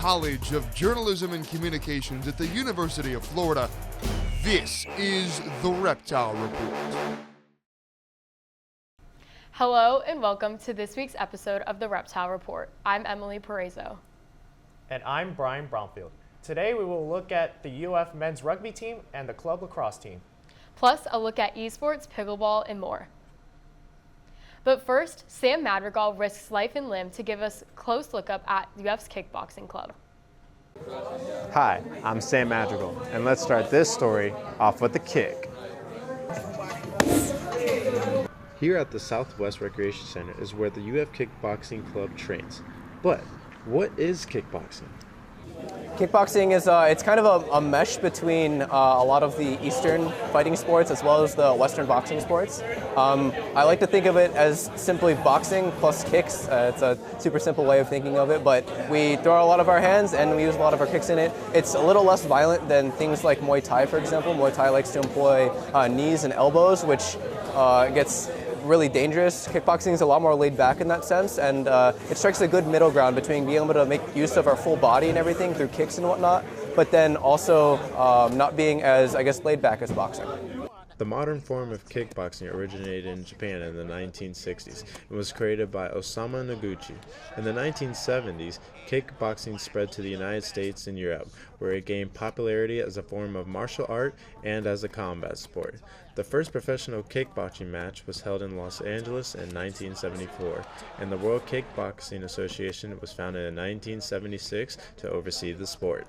College of Journalism and Communications at the University of Florida, this is the Reptile Report. Hello and welcome to this week's episode of the Reptile Report. I'm Emily Parezo. And I'm Brian Bromfield. Today we will look at the UF men's rugby team and the club lacrosse team. Plus a look at esports, pickleball, and more. But first, Sam Madrigal risks life and limb to give us a close look up at UF's kickboxing club. Hi, I'm Sam Madrigal, and let's start this story off with a kick. Here at the Southwest Recreation Center is where the UF Kickboxing Club trains. But what is kickboxing? Kickboxing is it's kind of a mesh between a lot of the Eastern fighting sports as well as the Western boxing sports. I like to think of it as simply boxing plus kicks. It's a super simple way of thinking of it, but we throw a lot of our hands and we use a lot of our kicks in it. It's a little less violent than things like Muay Thai, for example. Muay Thai likes to employ knees and elbows, which gets really dangerous. Kickboxing is a lot more laid back in that sense, and it strikes a good middle ground between being able to make use of our full body and everything through kicks and whatnot, but then also not being as, I guess, laid back as boxing. The modern form of kickboxing originated in Japan in the 1960s and was created by Osamu Noguchi. In the 1970s, kickboxing spread to the United States and Europe, where it gained popularity as a form of martial art and as a combat sport. The first professional kickboxing match was held in Los Angeles in 1974, and the World Kickboxing Association was founded in 1976 to oversee the sport.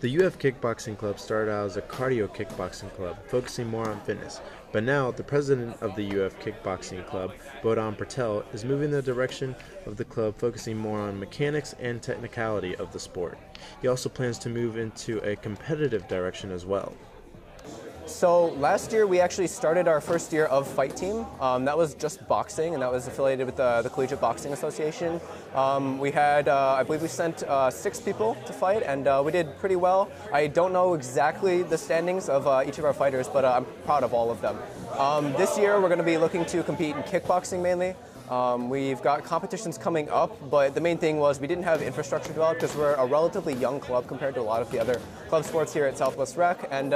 The UF Kickboxing Club started out as a cardio kickboxing club, focusing more on fitness, but now the president of the UF Kickboxing Club, Bodhan Patel, is moving the direction of the club, focusing more on mechanics and technicality of the sport. He also plans to move into a competitive direction as well. So last year we actually started our first year of fight team. That was just boxing, and that was affiliated with the Collegiate Boxing Association. We had, I believe we sent 6 people to fight, and we did pretty well. I don't know exactly the standings of each of our fighters, but I'm proud of all of them. This year we're going to be looking to compete in kickboxing mainly. We've got competitions coming up, but the main thing was we didn't have infrastructure developed because we're a relatively young club compared to a lot of the other club sports here at Southwest Rec, and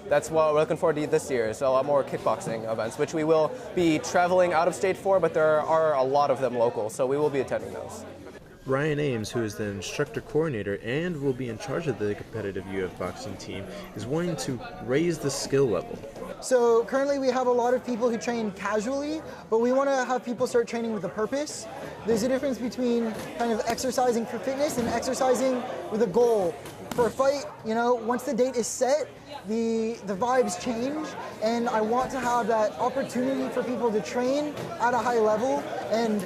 that's what we're looking forward to this year. So a lot more kickboxing events, which we will be traveling out of state for, but there are a lot of them local, so we will be attending those. Ryan Ames, who is the instructor coordinator and will be in charge of the competitive UF boxing team, is wanting to raise the skill level. So currently we have a lot of people who train casually, but we want to have people start training with a purpose. There's a difference between kind of exercising for fitness and exercising with a goal. For a fight, you know, once the date is set, the vibes change, and I want to have that opportunity for people to train at a high level and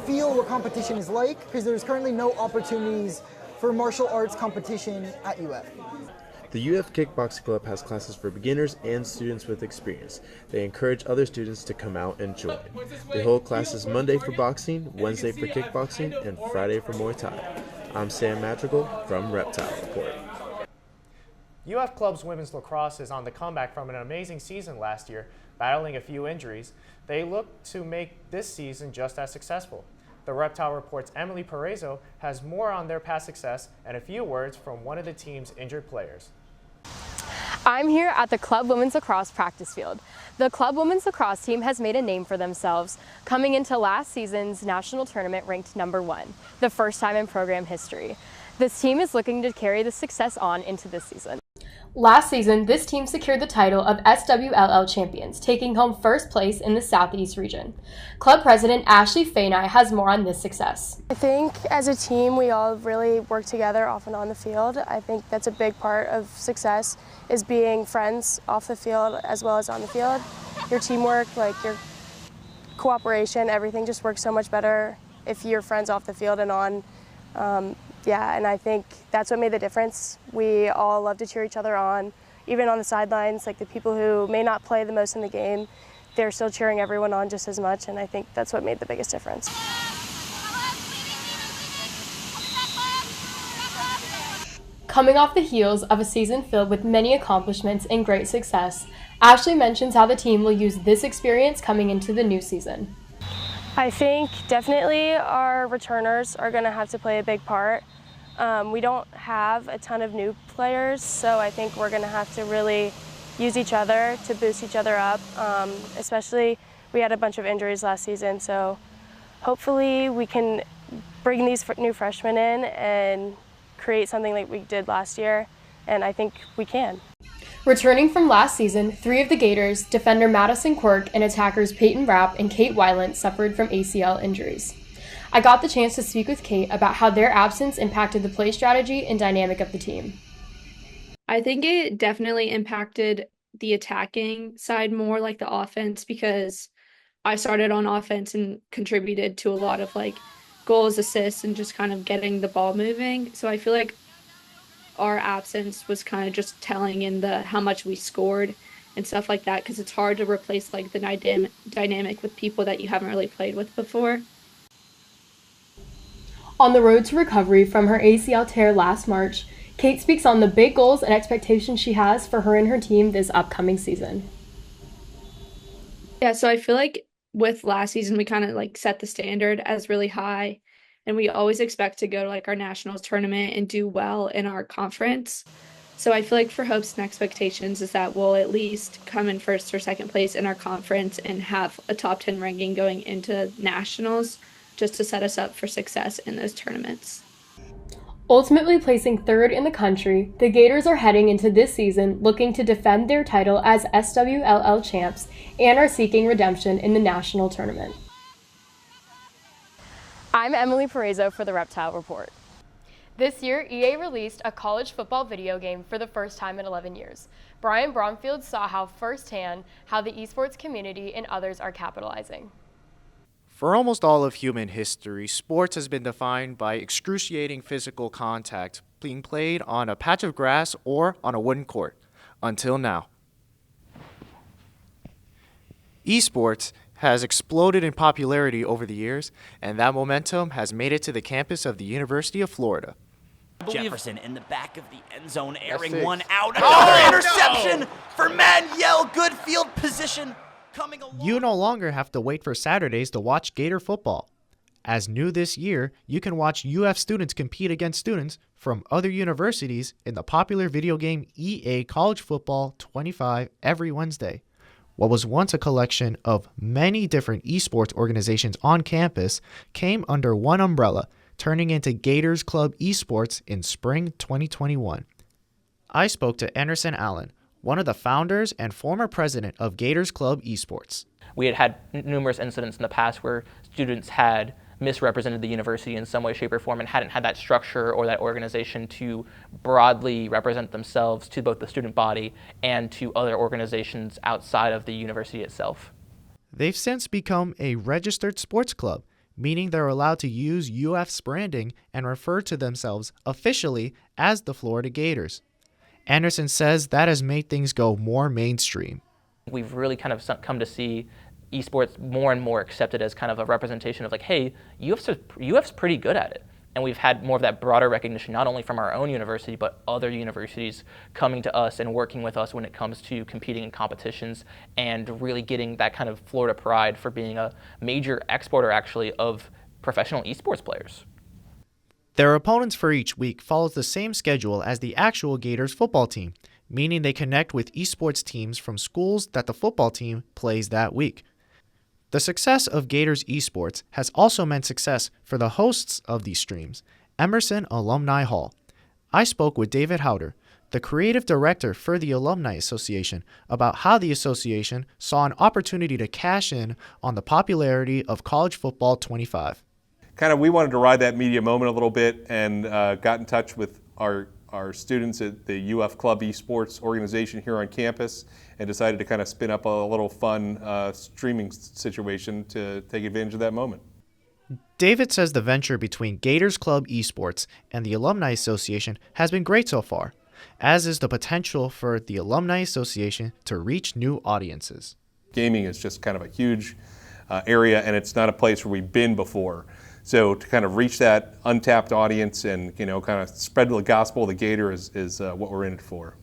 feel what competition is like, because there's currently no opportunities for martial arts competition at UF. The UF Kickboxing Club has classes for beginners and students with experience. They encourage other students to come out and join. They hold classes Monday for boxing, Wednesday for kickboxing, and Friday for Muay Thai. I'm Sam Madrigal from Reptile Report. UF Club's women's lacrosse is on the comeback from an amazing season last year, battling a few injuries. They look to make this season just as successful. The Reptile Report's Emily Parezo has more on their past success and a few words from one of the team's injured players. I'm here at the Club Women's Lacrosse practice field. The Club Women's Lacrosse team has made a name for themselves, coming into last season's national tournament ranked #1, the first time in program history. This team is looking to carry the success on into this season. Last season, this team secured the title of SWLL champions, taking home first place in the Southeast region. Club president Ashley Fainai has more on this success. I think as a team, we all really work together off and on the field. I think that's a big part of success, is being friends off the field as well as on the field. Your teamwork, like your cooperation, everything just works so much better if you're friends off the field and on. Yeah, and I think that's what made the difference. We all love to cheer each other on, even on the sidelines. Like the people who may not play the most in the game, they're still cheering everyone on just as much, and I think that's what made the biggest difference. Coming off the heels of a season filled with many accomplishments and great success, Ashley mentions how the team will use this experience coming into the new season. I think definitely our returners are going to have to play a big part. We don't have a ton of new players, so I think we're going to have to really use each other to boost each other up, especially we had a bunch of injuries last season, so hopefully we can bring these new freshmen in and create something like we did last year, and I think we can. Returning from last season, 3 of the Gators, defender Madison Quirk and attackers Peyton Rapp and Kate Weiland, suffered from ACL injuries. I got the chance to speak with Kate about how their absence impacted the play strategy and dynamic of the team. I think it definitely impacted the attacking side more, like the offense, because I started on offense and contributed to a lot of like goals, assists, and just kind of getting the ball moving. So I feel like our absence was kind of just telling in the how much we scored and stuff like that, because it's hard to replace like the dynamic with people that you haven't really played with before. On the road to recovery from her ACL tear last March, Kate speaks on the big goals and expectations she has for her and her team this upcoming season. Yeah, so I feel like with last season, we kind of like set the standard as really high, and we always expect to go to like our nationals tournament and do well in our conference. So I feel like for hopes and expectations is that we'll at least come in first or second place in our conference and have a top 10 ranking going into nationals, just to set us up for success in those tournaments. Ultimately placing 3rd in the country, the Gators are heading into this season looking to defend their title as SWLL champs and are seeking redemption in the national tournament. I'm Emily Parezo for the Reptile Report. This year, EA released a college football video game for the first time in 11 years. Brian Bromfield saw firsthand how the esports community and others are capitalizing. For almost all of human history, sports has been defined by excruciating physical contact being played on a patch of grass or on a wooden court, until now. Esports has exploded in popularity over the years, and that momentum has made it to the campus of the University of Florida. Jefferson in the back of the end zone, airing one out. Another interception for Manuel. Good field position. You no longer have to wait for Saturdays to watch Gator football. As new this year, you can watch UF students compete against students from other universities in the popular video game EA College Football 25 every Wednesday. What was once a collection of many different esports organizations on campus came under one umbrella, turning into Gators Club Esports in spring 2021. I spoke to Anderson Allen, one of the founders and former president of Gators Club Esports. We had numerous incidents in the past where students had misrepresented the university in some way, shape, or form and hadn't had that structure or that organization to broadly represent themselves to both the student body and to other organizations outside of the university itself. They've since become a registered sports club, meaning they're allowed to use UF's branding and refer to themselves officially as the Florida Gators. Anderson says that has made things go more mainstream. We've really kind of come to see esports more and more accepted as kind of a representation of like, hey, UF's pretty good at it. And we've had more of that broader recognition, not only from our own university, but other universities coming to us and working with us when it comes to competing in competitions and really getting that kind of Florida pride for being a major exporter, actually, of professional esports players. Their opponents for each week follows the same schedule as the actual Gators football team, meaning they connect with esports teams from schools that the football team plays that week. The success of Gators esports has also meant success for the hosts of these streams, Emerson Alumni Hall. I spoke with David Howder, the creative director for the Alumni Association, about how the association saw an opportunity to cash in on the popularity of College Football 25. We wanted to ride that media moment a little bit and got in touch with our students at the UF Club Esports organization here on campus and decided to kind of spin up a little fun streaming situation to take advantage of that moment. David says the venture between Gators Club Esports and the Alumni Association has been great so far, as is the potential for the Alumni Association to reach new audiences. Gaming is just kind of a huge area, and it's not a place where we've been before. So to kind of reach that untapped audience and kind of spread the gospel of the Gator is what we're in it for.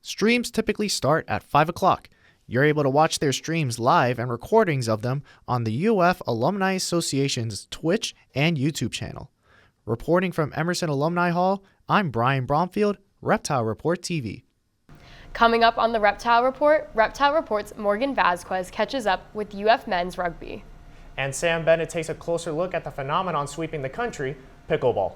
Streams typically start at 5 o'clock. You're able to watch their streams live and recordings of them on the UF Alumni Association's Twitch and YouTube channel. Reporting from Emerson Alumni Hall, I'm Brian Bromfield, Reptile Report TV. Coming up on the Reptile Report, Reptile Report's Morgan Vasquez catches up with UF men's rugby. And Sam Bennett takes a closer look at the phenomenon sweeping the country, pickleball.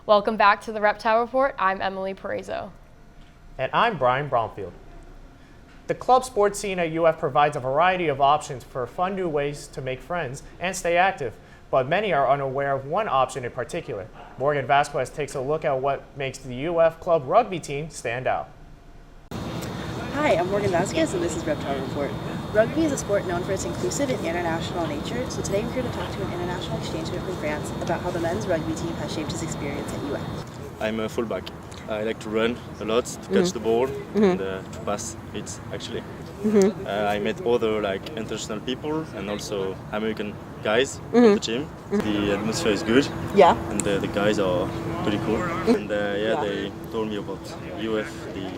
Welcome back to the Reptile Report. I'm Emily Parezo. And I'm Brian Bromfield. The club sports scene at UF provides a variety of options for fun new ways to make friends and stay active, but many are unaware of one option in particular. Morgan Vasquez takes a look at what makes the UF club rugby team stand out. Hi, I'm Morgan Vasquez and this is Reptile Report. Rugby is a sport known for its inclusive and international nature, so today we're here to talk to an international exchange student from France about how the men's rugby team has shaped his experience at UF. I'm a fullback. I like to run a lot, to catch the ball, and to pass it, actually. I met other international people and also American guys on the team. The atmosphere is good, and the guys are pretty cool. And they told me about UF, the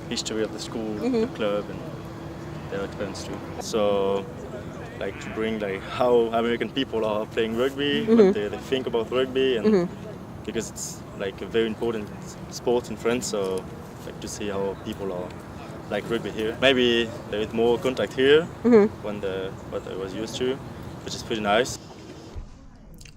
history of the school, the club, and their experience too. So, to bring how American people are playing rugby, what they think about rugby, and because it's a very important sport in France, so to see how people are like rugby here. Maybe there is more contact here than what I was used to, which is pretty nice.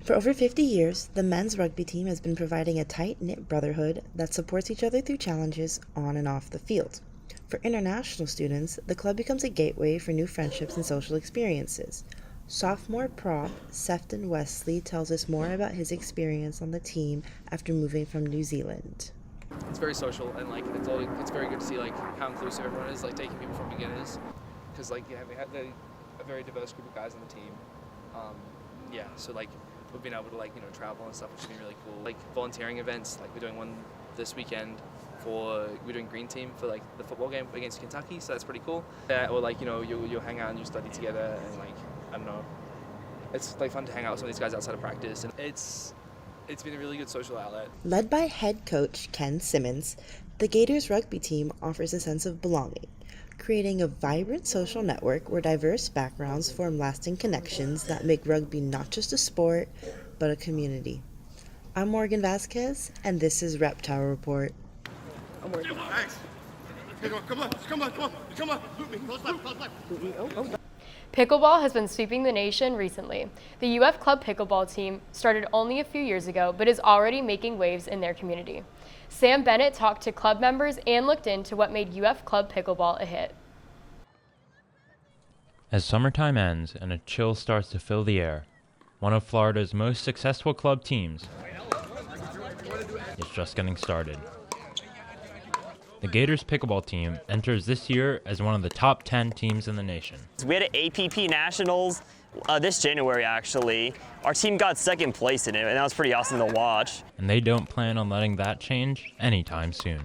For over 50 years, the men's rugby team has been providing a tight-knit brotherhood that supports each other through challenges on and off the field. For international students, the club becomes a gateway for new friendships and social experiences. Sophomore prop Sefton Wesley tells us more about his experience on the team after moving from New Zealand. It's very social and it's very good to see how inclusive everyone is, taking people from beginners, because we have a very diverse group of guys on the team. So we've been able to travel and stuff, which has been really cool. Volunteering events, we're doing one this weekend. We're doing green team for the football game against Kentucky, so that's pretty cool. Or you'll hang out and you study together, and I don't know, it's fun to hang out with some of these guys outside of practice, and it's been a really good social outlet. Led by head coach Ken Simmons, the Gators rugby team offers a sense of belonging, creating a vibrant social network where diverse backgrounds form lasting connections that make rugby not just a sport, but a community. I'm Morgan Vasquez, and this is Reptile Report. Thanks. Come on. Loop me. Close left. Pickleball has been sweeping the nation recently. The UF Club Pickleball team started only a few years ago, but is already making waves in their community. Sam Bennett talked to club members and looked into what made UF Club Pickleball a hit. As summertime ends and a chill starts to fill the air, one of Florida's most successful club teams is just getting started. The Gators pickleball team enters this year as one of the top 10 teams in the nation. We had an APP Nationals this January, actually. Our team got second place in it, and that was pretty awesome to watch. And they don't plan on letting that change anytime soon.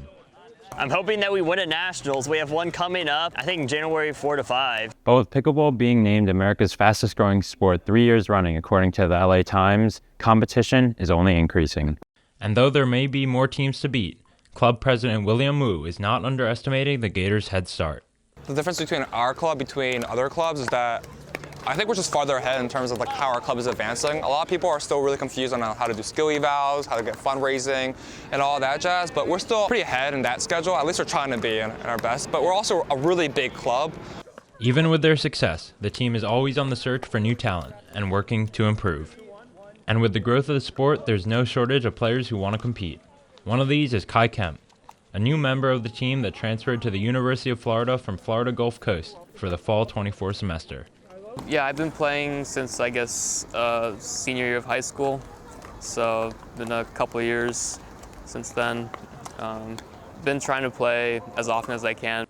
I'm hoping that we win at Nationals. We have one coming up, I think January 4 to 5. But with pickleball being named America's fastest growing sport 3 years running, according to the LA Times, competition is only increasing. And though there may be more teams to beat, Club President William Wu is not underestimating the Gators' head start. The difference between our club between other clubs is that I think we're just farther ahead in terms of how our club is advancing. A lot of people are still really confused on how to do skill evals, how to get fundraising, and all that jazz, but we're still pretty ahead in that schedule. At least we're trying to be in our best, but we're also a really big club. Even with their success, the team is always on the search for new talent and working to improve. And with the growth of the sport, there's no shortage of players who want to compete. One of these is Kai Kemp, a new member of the team that transferred to the University of Florida from Florida Gulf Coast for the fall 24 semester. Yeah, I've been playing since, I guess, senior year of high school, so been a couple of years since then. Been trying to play as often as I can.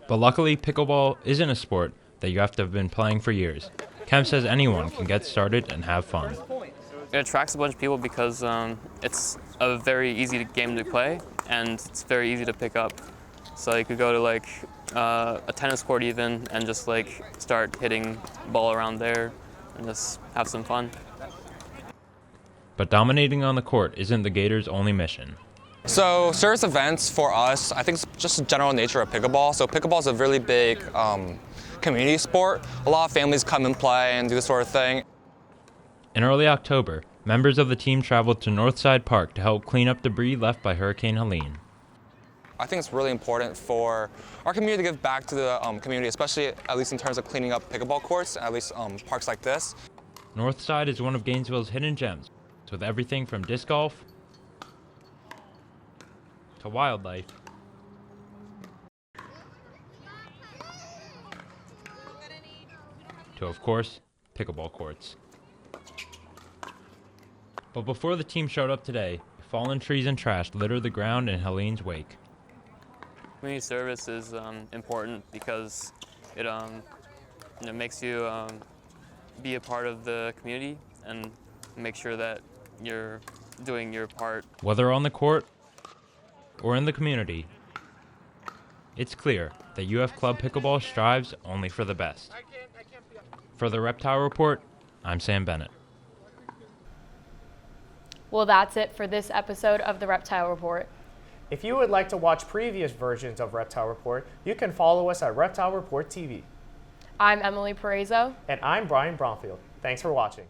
But luckily, pickleball isn't a sport that you have to have been playing for years. Kemp says anyone can get started and have fun. It attracts a bunch of people because it's a very easy game to play and it's very easy to pick up. So you could go to a tennis court even and just start hitting the ball around there and just have some fun. But dominating on the court isn't the Gators' only mission. So service events for us, I think it's just the general nature of pickleball. So pickleball is a really big community sport. A lot of families come and play and do this sort of thing. In early October, members of the team traveled to Northside Park to help clean up debris left by Hurricane Helene. I think it's really important for our community to give back to the community, especially at least in terms of cleaning up pickleball courts, at least parks like this. Northside is one of Gainesville's hidden gems, with everything from disc golf to wildlife to, of course, pickleball courts. But before the team showed up today, fallen trees and trash littered the ground in Helene's wake. Community service is important because it makes you be a part of the community and make sure that you're doing your part. Whether on the court or in the community, it's clear that UF Club Pickleball strives only for the best. For the Reptile Report, I'm Sam Bennett. Well, that's it for this episode of the Reptile Report. If you would like to watch previous versions of Reptile Report, you can follow us at Reptile Report TV. I'm Emily Parezo. And I'm Brian Bromfield. Thanks for watching.